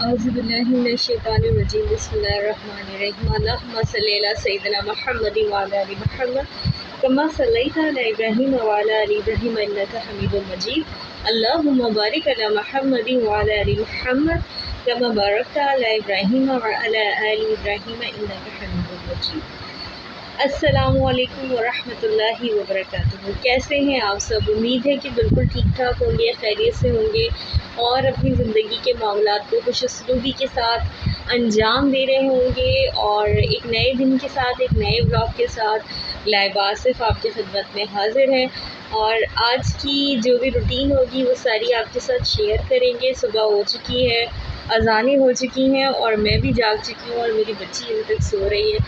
औज़ुबिल्लाहिमिनश्शैतानिर्रजीम बिस्मिल्लाहिर्रहमानिर्रहीम अल्लाहुम्मा सल्लि अला सय्यिदिना मुहम्मदिन व अला आलि मुहम्मद कमा सल्लैता अला इब्राहीम व अला आलि इब्राहीम इन्नका हमीदुम मजीद अल्लाहुम्मा बारिक अला मुहम्मदिन व अला आलि मुहम्मद कमा बारकता अला इब्राहीम व अला आलि इब्राहीम इन्नका हमीदुम मजीद। अस्सलामुअलैकुम वरहमतुल्लाहि वबरकातुहू। कैसे हैं आप सब? उम्मीद है कि बिल्कुल ठीक ठाक होंगे, खैरियत से होंगे और अपनी ज़िंदगी के मामलात को खुशउस्लूबी के साथ अंजाम दे रहे होंगे। और एक नए दिन के साथ, एक नए ब्लॉग के साथ लाइव आसिफ आपकी खिदमत में हाजिर है। और आज की जो भी रूटीन होगी वो सारी आपके साथ शेयर करेंगे। सुबह हो चुकी है, अज़ानें हो चुकी हैं और मैं भी जाग चुकी हूँ और मेरी बच्ची अभी तक सो रही है,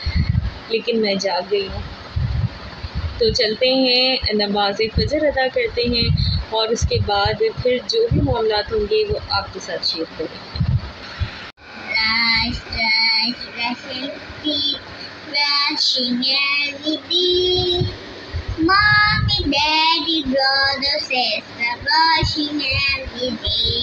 लेकिन मैं जाग गई हूँ। तो चलते हैं, नमाज़ फ़जर अदा करते हैं और उसके बाद फिर जो भी मामलात होंगे वो आपके साथ शेयर करेंगे। Mommy, Daddy, brother, sister, brushing every day.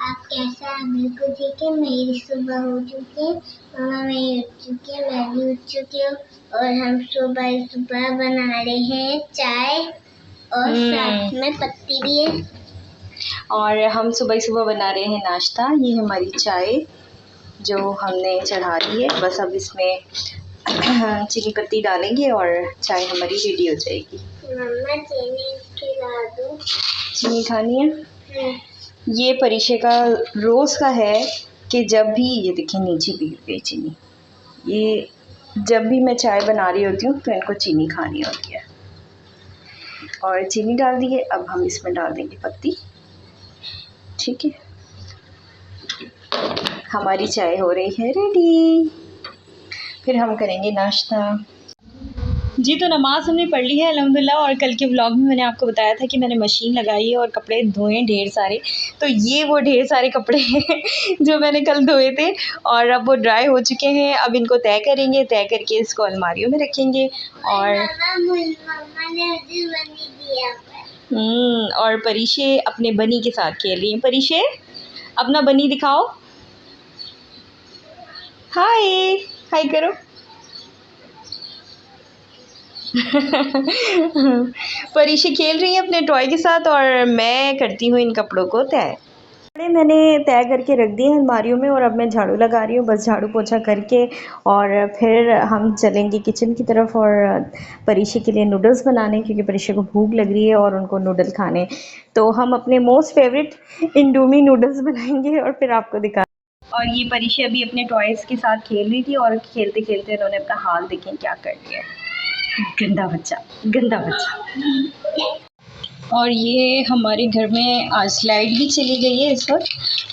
आप कैसा हैं? बिल्कुल ठीक है। मेरी सुबह हो चुकी है, मामा मेरी उठ चुकी है, मैं भी उठ चुकी हूँ और हम सुबह बना रहे हैं चाय और साथ में पत्ती भी है। और हम सुबह बना रहे हैं नाश्ता। ये हमारी चाय जो हमने चढ़ा दी है, बस अब इसमें चीनी पत्ती डालेंगे और चाय हमारी रेडी हो जाएगी। मम्मा चीनी खिला दो। चीनी खानी है? ये परीक्षे का रोज़ का है कि जब भी, ये देखिए नीचे भी गिर गई चीनी, ये जब भी मैं चाय बना रही होती हूँ तो इनको चीनी खानी होती है। और चीनी डाल दी है, अब हम इसमें डाल देंगे पत्ती। ठीक है, हमारी चाय हो रही है रेडी, फिर हम करेंगे नाश्ता। जी, तो नमाज़ हमने पढ़ ली है अल्हम्दुलिल्लाह। और कल के व्लॉग में मैंने आपको बताया था कि मैंने मशीन लगाई है और कपड़े धोए ढेर सारे। तो ये वो ढेर सारे कपड़े हैं जो मैंने कल धोए थे और अब वो ड्राई हो चुके हैं। अब इनको तय करेंगे, तय करके इसको अलमारियों में रखेंगे। और परीशे अपने बनी के साथ खेल रही हैं। परीशे, अपना बनी दिखाओ, हाय हाय करो। परीशे खेल रही है अपने टॉय के साथ और मैं करती हूँ इन कपड़ों को तय। कपड़े मैंने तय करके रख दिए अलमारियों में और अब मैं झाड़ू लगा रही हूँ, बस झाड़ू पोछा करके और फिर हम चलेंगे किचन की तरफ और परीशे के लिए नूडल्स बनाने, क्योंकि परीशे को भूख लग रही है और उनको नूडल खाने। तो हम अपने मोस्ट फेवरेट इंडोमी नूडल्स बनाएंगे और फिर आपको दिखा। और ये परीशे अभी अपने टॉयज़ के साथ खेल रही थी और खेलते खेलते उन्होंने अपना हाल देखें क्या कर लिया। गंदा बच्चा, गंदा बच्चा। और ये हमारे घर में आज लाइट भी चली गई है इस वक्त।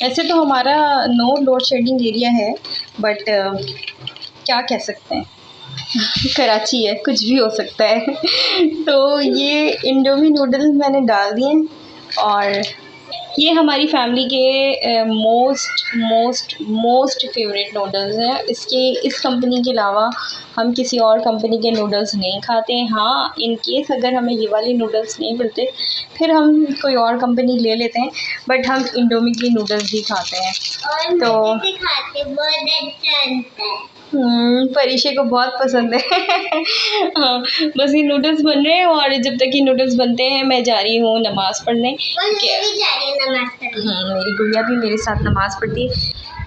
वैसे तो हमारा नो लोड शेडिंग एरिया है, बट क्या कह सकते हैं, कराची है, कुछ भी हो सकता है। तो ये इंडोमी नूडल्स मैंने डाल दिए और ये हमारी फैमिली के मोस्ट फेवरेट नूडल्स हैं। इस कंपनी के अलावा हम किसी और कंपनी के नूडल्स नहीं खाते हैं। हाँ, इन केस अगर हमें ये वाले नूडल्स नहीं मिलते फिर हम कोई और कंपनी ले लेते हैं, बट हम इंडोमी की नूडल्स ही खाते हैं। तो परीशे को बहुत पसंद है। हाँ, बस ये नूडल्स बन रहे हैं और जब तक ये नूडल्स बनते हैं मैं जा रही हूँ नमाज़ पढ़ने। मेरी गुड़िया भी मेरे साथ नमाज़ पढ़ती है,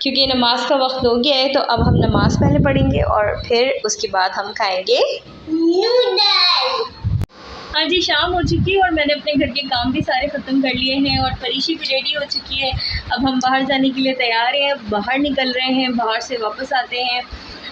क्योंकि नमाज का वक्त हो गया है। तो अब हम नमाज़ पहले पढ़ेंगे और फिर उसके बाद हम खाएंगे नूडल्स। हाँ जी, शाम हो चुकी है और मैंने अपने घर के काम भी सारे ख़त्म कर लिए हैं और परीशी भी रेडी हो चुकी है। अब हम बाहर जाने के लिए तैयार हैं, बाहर निकल रहे हैं, बाहर से वापस आते हैं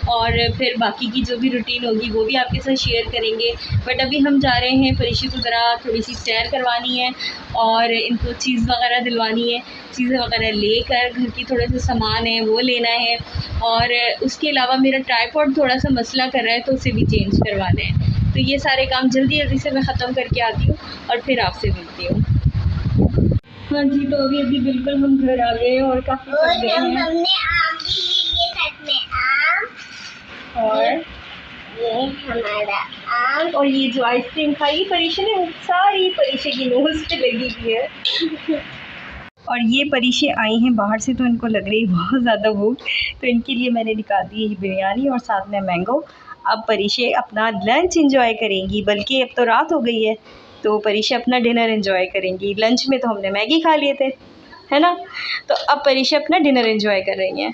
और फिर बाकी की जो भी रूटीन होगी वो भी आपके साथ शेयर करेंगे। बट अभी हम जा रहे हैं परीशी को ज़रा थोड़ी सी सैर करवानी है और इनको चीज़ वगैरह दिलवानी है। चीज़ें वगैरह लेकर घर की थोड़े से सामान है वो लेना है और उसके अलावा मेरा ट्राइपॉड थोड़ा सा मसला कर रहा है तो उसे भी चेंज करवाना है। तो ये सारे काम जल्दी जल्दी से मैं ख़त्म करके आती हूँ और फिर आपसे मिलती हूँ। हाँ जी, तो अभी बिल्कुल हम घर आ गए और काफ़ी थक गए हैं। हमने आम भी लिए साथ में, आम और ये हमारा और ये जो आइसक्रीम खाई परीशा ने, सारी परीशा की नोज पे लगी हुई है। और ये परीशे आई हैं बाहर से, तो इनको लग रही है बहुत ज़्यादा भूख, तो इनके लिए मैंने निकाल दी है बिरयानी और साथ में मैंगो। अब परीशे अपना लंच एंजॉय करेंगी, बल्कि अब तो रात हो गई है तो परीशा अपना डिनर एंजॉय करेंगी। लंच में तो हमने मैगी खा लिए थे, है ना, तो अब परीशा अपना डिनर एंजॉय कर रही हैं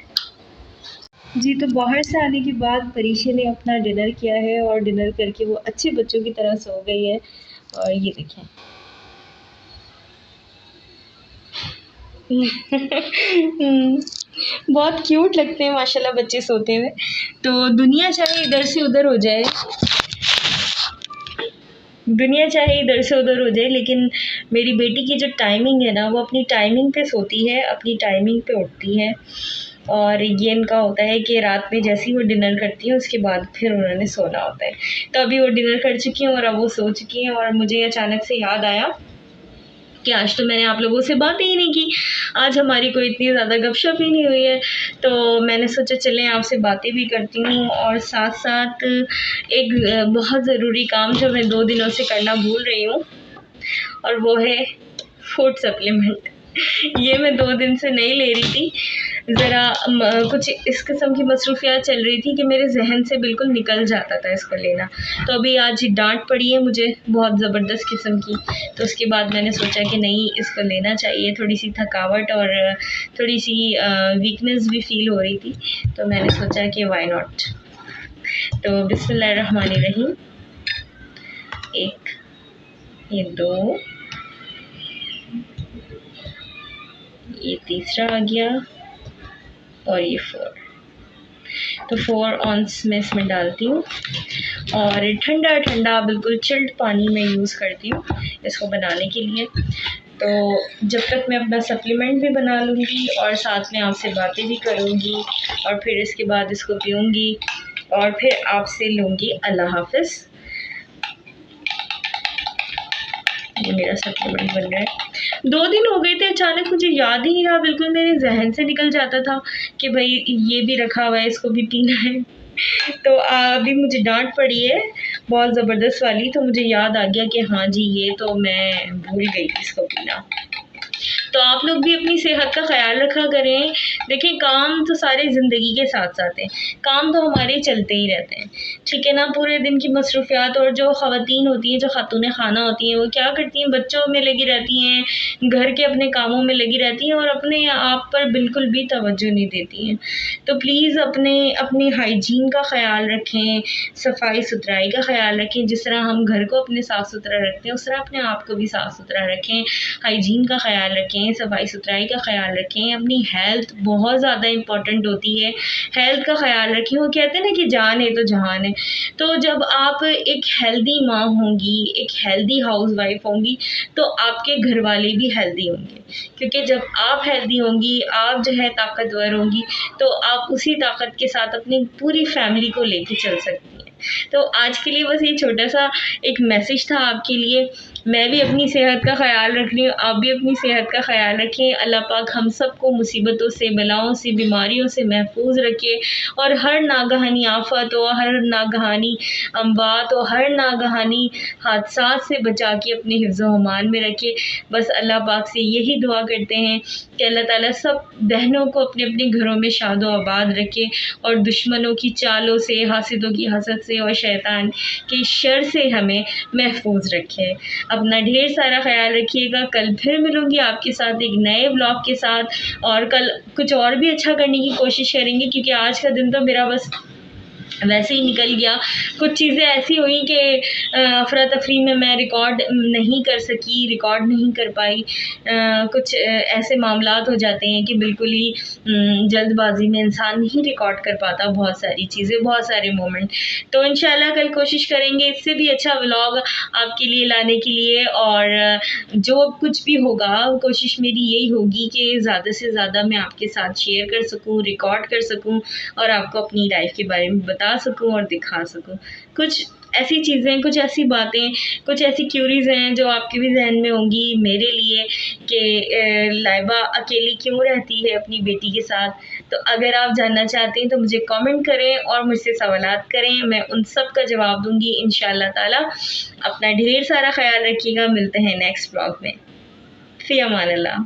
जी। तो बाहर से आने के बाद परीशा ने अपना डिनर किया है और डिनर करके वो अच्छे बच्चों की तरह सो गई है। और ये देखें बहुत क्यूट लगते हैं माशाल्लाह बच्चे सोते हुए। तो दुनिया चाहे इधर से उधर हो जाए, दुनिया चाहे इधर से उधर हो जाए, लेकिन मेरी बेटी की जो टाइमिंग है ना, वो अपनी टाइमिंग पे सोती है, अपनी टाइमिंग पे उठती है। और ये इनका होता है कि रात में जैसे ही वो डिनर करती हैं उसके बाद फिर उन्होंने सोना होता है। तो अभी वो डिनर कर चुकी हैं और अब वो सो चुकी हैं। और मुझे अचानक से याद आया कि आज तो मैंने आप लोगों से बातें ही नहीं की, आज हमारी कोई इतनी ज़्यादा गपशप ही नहीं हुई है, तो मैंने सोचा चलें आपसे बातें भी करती हूँ। और साथ साथ एक बहुत ज़रूरी काम जो मैं 2 दिनों से करना भूल रही हूँ, और वो है फूड सप्लीमेंट। ये मैं 2 दिन से नहीं ले रही थी, ज़रा कुछ इस किस्म की मसरूफियात चल रही थी कि मेरे जहन से बिल्कुल निकल जाता था इसको लेना। तो अभी आज डांट पड़ी है मुझे बहुत ज़बरदस्त किस्म की, तो उसके बाद मैंने सोचा कि नहीं, इसको लेना चाहिए। थोड़ी सी थकावट और थोड़ी सी वीकनेस भी फ़ील हो रही थी, तो मैंने सोचा कि वाई नॉट। तो बिस्मिल्लाहिर्रहमानिर्रहीम, 1, ये 2, ये तीसरा आ गया और ये 4। तो 4 ऑन्स मैं इसमें डालती हूँ और ठंडा ठंडा बिल्कुल चिल्ड पानी में यूज़ करती हूँ इसको बनाने के लिए। तो जब तक मैं अपना सप्लीमेंट भी बना लूँगी और साथ में आपसे बातें भी करूँगी, और फिर इसके बाद इसको पीऊँगी और फिर आपसे लूँगी अल्लाह हाफ़िज़। ये मेरा सप्लीमेंट बन रहा है। 2 दिन हो गए थे, अचानक मुझे याद ही नहीं रहा, बिल्कुल मेरे जहन से निकल जाता था कि भाई ये भी रखा हुआ है, इसको भी पीना है। तो अभी मुझे डांट पड़ी है बहुत ज़बरदस्त वाली, तो मुझे याद आ गया कि हाँ जी, ये तो मैं भूल गई इसको पीना। तो आप लोग भी अपनी सेहत का ख्याल रखा करें। देखिए, काम तो सारे ज़िंदगी के साथ साथ हैं, काम तो हमारे चलते ही रहते हैं, ठीक है ना। पूरे दिन की मसरूफियात, और जो ख़वातीन होती हैं, जो खातून खाना होती हैं, वो क्या करती हैं, बच्चों में लगी रहती हैं, घर के अपने कामों में लगी रहती हैं और अपने आप पर बिल्कुल भी तवज्जो नहीं देती हैं। तो प्लीज़ अपनी हाइजीन का ख्याल रखें, सफाई सुथराई का ख्याल रखें। जिस तरह हम घर को अपने साफ़ सुथरा रखते हैं, उस तरह अपने आप को भी साफ़ सुथरा रखें, हाइजीन का ख्याल रखें, सफाई सुथराई का ख्याल रखें। अपनी हेल्थ बहुत ज़्यादा इम्पॉर्टेंट होती है, हेल्थ का ख्याल रखें। वो कहते हैं ना कि जान है तो जहान है। तो जब आप एक हेल्दी माँ होंगी, एक हेल्दी हाउसवाइफ होंगी, तो आपके घर वाले भी हेल्दी होंगे, क्योंकि जब आप हेल्दी होंगी, आप जो है ताकतवर होंगी, तो आप उसी ताकत के साथ अपनी पूरी फैमिली को लेके चल सकती हैं। तो आज के लिए बस ये छोटा सा एक मैसेज था आपके लिए। मैं भी अपनी सेहत का ख्याल रख रही हूँ, आप भी अपनी सेहत का ख्याल रखें। अल्लाह पाक हम सबको मुसीबतों से, बलाओं से, बीमारियों से महफूज रखे, और हर नागहानी आफत हो, हर नागहानी अम्बात हो, हर नागहानी हादसात से बचा के अपने हिफ्ज़-ओ अमान में रखे। बस अल्लाह पाक से यही दुआ करते हैं कि अल्लाह ताला सब बहनों को अपने अपने घरों में शादो आबाद रखे, और दुश्मनों की चालों से, हासिदों की हसद से और शैतान के शर से हमें महफूज रखे। अपना ढेर सारा ख्याल रखिएगा। कल फिर मिलूँगी आपके साथ एक नए व्लॉग के साथ, और कल कुछ और भी अच्छा करने की कोशिश करेंगे, क्योंकि आज का दिन तो मेरा बस वैसे ही निकल गया। कुछ चीज़ें ऐसी हुई कि अफरा तफरी में मैं रिकॉर्ड नहीं कर सकी, रिकॉर्ड नहीं कर पाई। कुछ ऐसे मामलात हो जाते हैं कि बिल्कुल ही जल्दबाजी में इंसान नहीं रिकॉर्ड कर पाता बहुत सारी चीज़ें, बहुत सारे मोमेंट। तो इंशाल्लाह कल कोशिश करेंगे इससे भी अच्छा व्लॉग आपके लिए लाने के लिए, और जो कुछ भी होगा कोशिश मेरी यही होगी कि ज़्यादा से ज़्यादा मैं आपके साथ शेयर कर सकूँ, रिकॉर्ड कर सकूँ, और आपको अपनी लाइफ के बारे में बता सकूँ और दिखा सकूँ। कुछ ऐसी चीज़ें, कुछ ऐसी बातें, कुछ ऐसी क्यूरीज़ हैं जो आपके भी जहन में होंगी मेरे लिए कि लाइबा अकेली क्यों रहती है अपनी बेटी के साथ। तो अगर आप जानना चाहते हैं तो मुझे कमेंट करें और मुझसे सवालात करें, मैं उन सब का जवाब दूंगी इंशाअल्लाह ताला। अपना ढेर सारा ख्याल रखिएगा, मिलते हैं नेक्स्ट ब्लॉग में। फ़ी अमान अल्लाह।